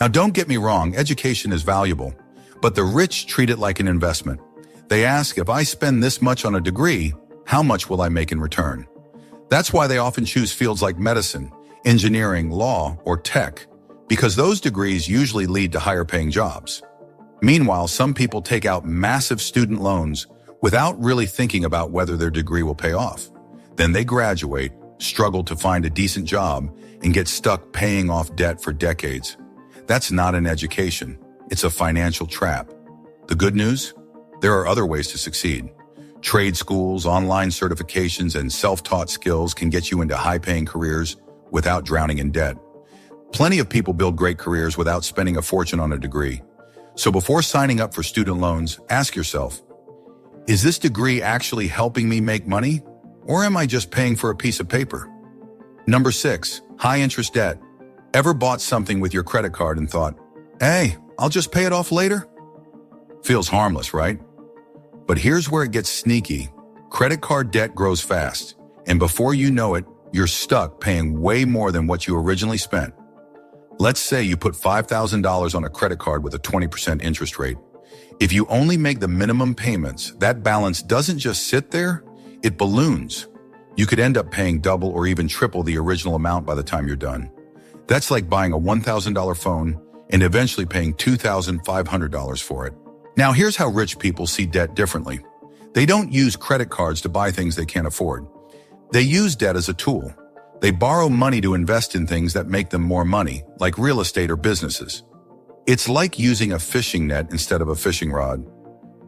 Now, don't get me wrong, education is valuable, but the rich treat it like an investment. They ask, if I spend this much on a degree, how much will I make in return? That's why they often choose fields like medicine, engineering, law, or tech, because those degrees usually lead to higher paying jobs. Meanwhile, some people take out massive student loans without really thinking about whether their degree will pay off. Then they graduate, struggle to find a decent job, and get stuck paying off debt for decades. That's not an education. It's a financial trap. The good news? There are other ways to succeed. Trade schools, online certifications, and self-taught skills can get you into high-paying careers without drowning in debt. Plenty of people build great careers without spending a fortune on a degree. So before signing up for student loans, ask yourself, is this degree actually helping me make money, or am I just paying for a piece of paper? Number 6, high-interest debt. Ever bought something with your credit card and thought, hey, I'll just pay it off later? Feels harmless, right? But here's where it gets sneaky. Credit card debt grows fast, and before you know it, you're stuck paying way more than what you originally spent. Let's say you put $5,000 on a credit card with a 20% interest rate. If you only make the minimum payments, that balance doesn't just sit there, it balloons. You could end up paying double or even triple the original amount by the time you're done. That's like buying a $1,000 phone and eventually paying $2,500 for it. Now, here's how rich people see debt differently. They don't use credit cards to buy things they can't afford. They use debt as a tool. They borrow money to invest in things that make them more money, like real estate or businesses. It's like using a fishing net instead of a fishing rod.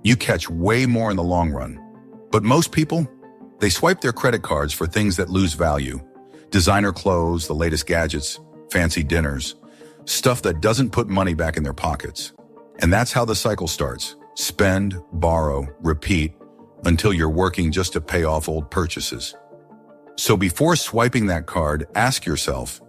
You catch way more in the long run. But most people, they swipe their credit cards for things that lose value. Designer clothes, the latest gadgets, fancy dinners, stuff that doesn't put money back in their pockets. And that's how the cycle starts. Spend, borrow, repeat, until you're working just to pay off old purchases. So before swiping that card, ask yourself,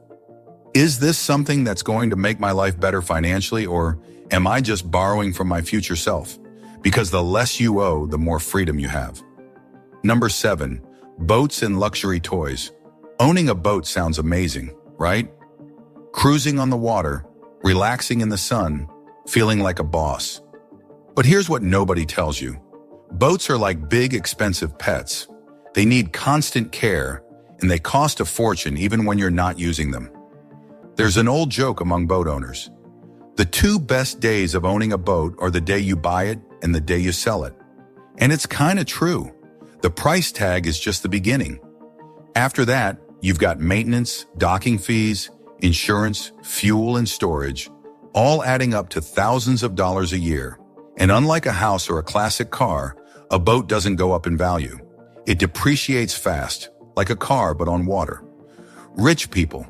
is this something that's going to make my life better financially, or am I just borrowing from my future self? Because the less you owe, the more freedom you have. Number 7, boats and luxury toys. Owning a boat sounds amazing, right? Cruising on the water, relaxing in the sun, feeling like a boss. But here's what nobody tells you. Boats are like big, expensive pets. They need constant care, and they cost a fortune even when you're not using them. There's an old joke among boat owners. The 2 best days of owning a boat are the day you buy it and the day you sell it. And it's kind of true. The price tag is just the beginning. After that, you've got maintenance, docking fees, insurance, fuel, and storage, all adding up to thousands of dollars a year. And unlike a house or a classic car, a boat doesn't go up in value. It depreciates fast, like a car but on water. Rich people,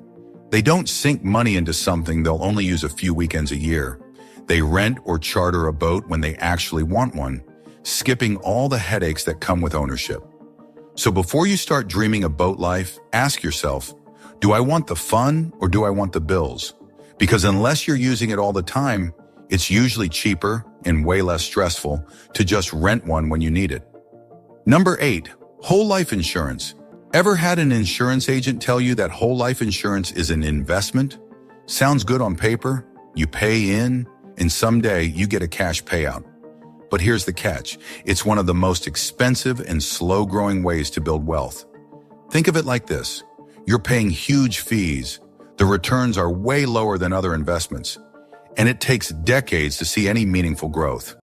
they don't sink money into something they'll only use a few weekends a year. They rent or charter a boat when they actually want one, skipping all the headaches that come with ownership. So before you start dreaming a boat life, ask yourself, do I want the fun or do I want the bills? Because unless you're using it all the time, it's usually cheaper and way less stressful to just rent one when you need it. Number 8, whole life insurance. Ever had an insurance agent tell you that whole life insurance is an investment? Sounds good on paper, you pay in, and someday you get a cash payout. But here's the catch. It's one of the most expensive and slow-growing ways to build wealth. Think of it like this. You're paying huge fees. The returns are way lower than other investments. And it takes decades to see any meaningful growth.